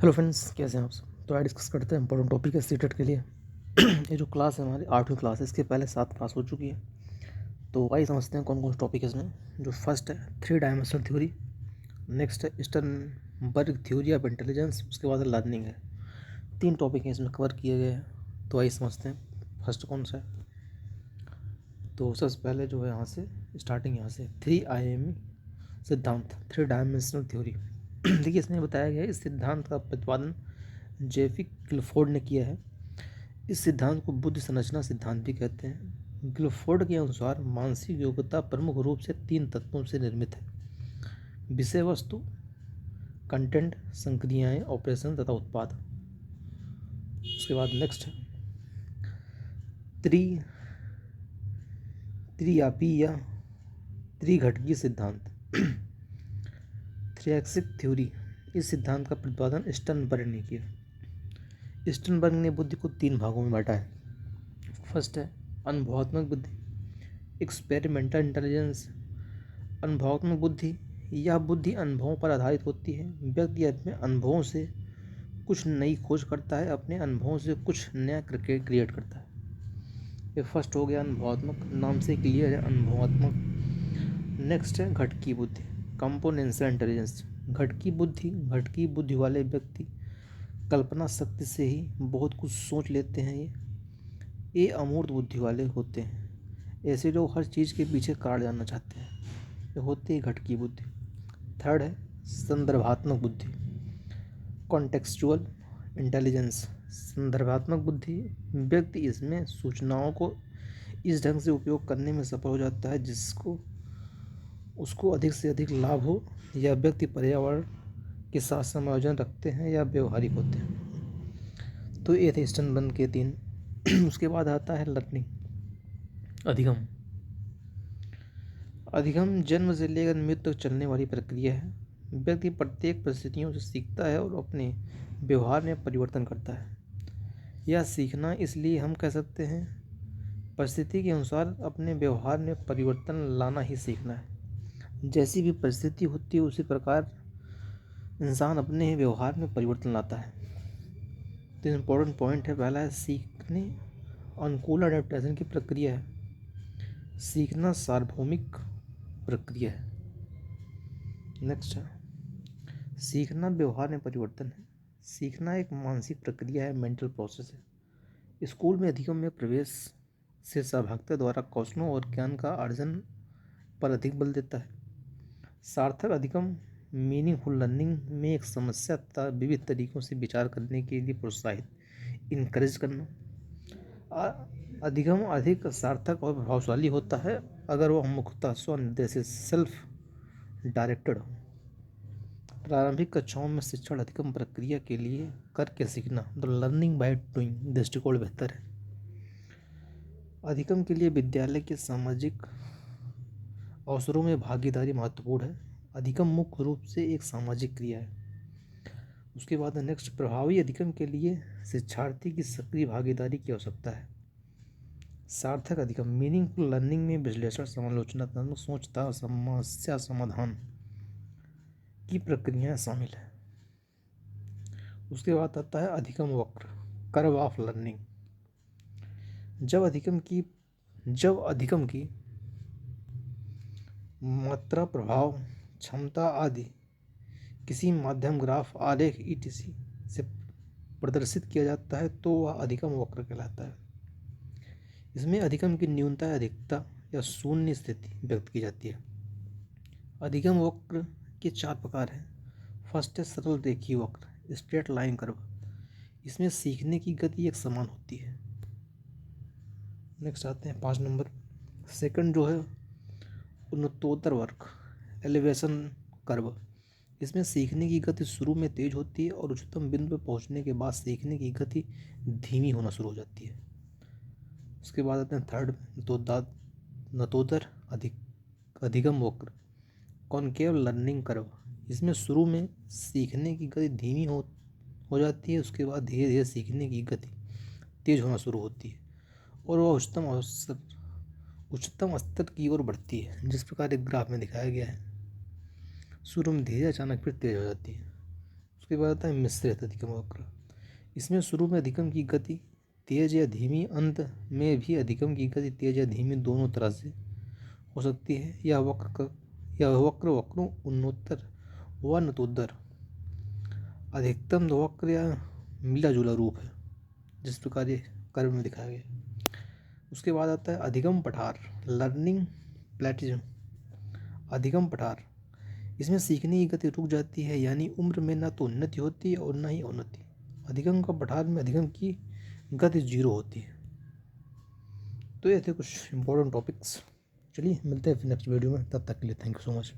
Hello friends, कैसे हैं आप सब। तो आज डिस्कस करते हैं इंपॉर्टेंट टॉपिक है सीटेट के लिए। ये जो क्लास है हमारी 8वीं क्लास है, इसके पहले 7 क्लास हो चुकी है। तो वही समझते हैं कौन कौन से टॉपिक है इसमें। जो फर्स्ट है 3 डायमेंशनल थ्योरी, नेक्स्ट है स्टर्नबर्ग थ्योरी ऑफ इंटेलिजेंस, उसके बाद लर्निंग है। 3 टॉपिक हैं इसमें कवर किए गए हैं। तो वही समझते हैं फर्स्ट कौन सा है। तो सबसे पहले जो है यहाँ से स्टार्टिंग, यहाँ से 3 आयामी सिद्धांत, 3 डायमेंशनल थ्योरी। देखिए इसमें बताया गया है इस सिद्धांत का प्रतिपादन जेफिक गिलफोर्ड ने किया है। इस सिद्धांत को बुद्धि संरचना सिद्धांत भी कहते हैं। गिलफोर्ड के अनुसार मानसिक योग्यता प्रमुख रूप से 3 तत्वों से निर्मित है: विषय वस्तु, कंटेंट, संक्रियाएं, ऑपरेशन तथा उत्पाद। उसके बाद नेक्स्ट है त्रि त्रियापी या त्रिघटकीय सिद्धांत, थ्रिएक्सिक थ्योरी। इस सिद्धांत का प्रतिपादन स्टर्नबर्ग ने किया। स्टर्नबर्ग ने बुद्धि को 3 भागों में बांटा है। फर्स्ट है अनुभवात्मक बुद्धि, एक्सपेरिमेंटल इंटेलिजेंस। अनुभवात्मक बुद्धि, यह बुद्धि अनुभवों पर आधारित होती है। व्यक्ति अपने अनुभवों से कुछ नई खोज करता है, अपने अनुभवों से कुछ नया क्रिएट करता है। ये फर्स्ट हो गया अनुभवात्मक, नाम से क्लियर है अनुभवात्मक। नेक्स्ट है घटकी बुद्धि, कंपोनेंशियल इंटेलिजेंस। घटकी बुद्धि वाले व्यक्ति कल्पना शक्ति से ही बहुत कुछ सोच लेते हैं। ये अमूर्त बुद्धि वाले होते हैं। ऐसे लोग हर चीज़ के पीछे कारण जानना चाहते हैं। ये होती है घटकी बुद्धि। थर्ड है संदर्भात्मक बुद्धि, कॉन्टेक्सचुअल इंटेलिजेंस। संदर्भात्मक बुद्धि, व्यक्ति इसमें सूचनाओं को इस ढंग से उपयोग करने में सफल हो जाता है जिसको उसको अधिक से अधिक लाभ हो, या व्यक्ति पर्यावरण के साथ समायोजन रखते हैं या व्यवहारिक होते हैं। तो ये थे स्टर्नबर्ग के 3। उसके बाद आता है लर्निंग, अधिगम। अधिगम जन्म से लेकर मृत्यु तक चलने वाली प्रक्रिया है। व्यक्ति प्रत्येक परिस्थितियों से सीखता है और अपने व्यवहार में परिवर्तन करता है। यह सीखना इसलिए हम कह सकते हैं परिस्थिति के अनुसार अपने व्यवहार में परिवर्तन लाना ही सीखना है। जैसी भी परिस्थिति होती है उसी प्रकार इंसान अपने व्यवहार में परिवर्तन लाता है। तो इम्पोर्टेंट पॉइंट है, पहला है सीखने अनुकूल अडेप्टेशन की प्रक्रिया है। सीखना सार्वभौमिक प्रक्रिया है। नेक्स्ट है सीखना व्यवहार में परिवर्तन है। सीखना एक मानसिक प्रक्रिया है, मेंटल प्रोसेस है। स्कूल में अधिगम में प्रवेश से सहभागिता द्वारा कौशलों और ज्ञान का अर्जन पर अधिक बल देता है। सार्थक अधिगम मीनिंगफुल लर्निंग में एक समस्या तथा विविध तरीकों से विचार करने के लिए प्रोत्साहित, इनकरेज करना। अधिगम अधिक सार्थक और प्रभावशाली होता है अगर वह मुख्यतः स्वनिर्देशित, सेल्फ डायरेक्टेड हो। प्रारंभिक कक्षाओं में शिक्षण अधिगम प्रक्रिया के लिए करके सीखना, द लर्निंग बाय डूइंग दृष्टिकोण बेहतर है। अधिगम के लिए विद्यालय के सामाजिक अवसरों में भागीदारी महत्वपूर्ण है। अधिगम मुख्य रूप से एक सामाजिक क्रिया है। उसके बाद नेक्स्ट, प्रभावी अधिगम के लिए शिक्षार्थी की सक्रिय भागीदारी की आवश्यकता है। सार्थक अधिगम मीनिंगफुल लर्निंग में विश्लेषण, समालोचनात्मक सोच तथा समस्या समाधान की प्रक्रियाएं शामिल है। उसके बाद आता है अधिगम वक्र, कर्व ऑफ लर्निंग। जब अधिगम की मात्रा, प्रभाव, क्षमता आदि किसी माध्यम, ग्राफ, आलेख ईटीसी से प्रदर्शित किया जाता है तो वह अधिगम वक्र कहलाता है। इसमें अधिगम की न्यूनता या अधिकता या शून्य स्थिति व्यक्त की जाती है। अधिगम वक्र के 4 प्रकार हैं। फर्स्ट है सरल रेखीय वक्र, स्ट्रेट लाइन कर्व। इसमें सीखने की गति एक समान होती है। नेक्स्ट आते हैं 5 नंबर। सेकंड जो है उन्नतोत्तर वक्र, एलिवेशन कर्व। इसमें सीखने की गति शुरू में तेज होती है और उच्चतम बिंदु पर पहुंचने के बाद सीखने की गति धीमी होना शुरू हो जाती है। उसके बाद आते हैं थर्ड नतोदर अधिगम वक्र, कॉनकेव लर्निंग कर्व। इसमें शुरू में सीखने की गति धीमी हो जाती है, उसके बाद धीरे धीरे सीखने की गति तेज होना शुरू होती है और वह उच्चतम स्तर की ओर बढ़ती है, जिस प्रकार एक ग्राफ में दिखाया गया है। शुरू में धीरे, अचानक फिर तेज हो जाती है। उसके उसके बाद आता है मिश्रित अधिगम वक्र। इसमें शुरू में अधिगम की गति तेज या धीमी, अंत में भी अधिगम की गति तेज या धीमी दोनों तरह से हो सकती है। यह वक्र उन्नोत्तर व नतोत्तर अधिकतम वक्र या मिला जुला रूप है, जिस प्रकार ये कर्व में दिखाया गया। उसके बाद आता है अधिगम पठार, लर्निंग प्लेटिज्म। अधिगम पठार, इसमें सीखने की गति रुक जाती है, यानी उम्र में ना तो उन्नति होती है और ना ही अवनति। अधिगम का पठार में अधिगम की गति 0 होती है। तो ये थे कुछ इंपॉर्टेंट टॉपिक्स। चलिए मिलते हैं फिर नेक्स्ट वीडियो में, तब तक के लिए थैंक यू सो मच।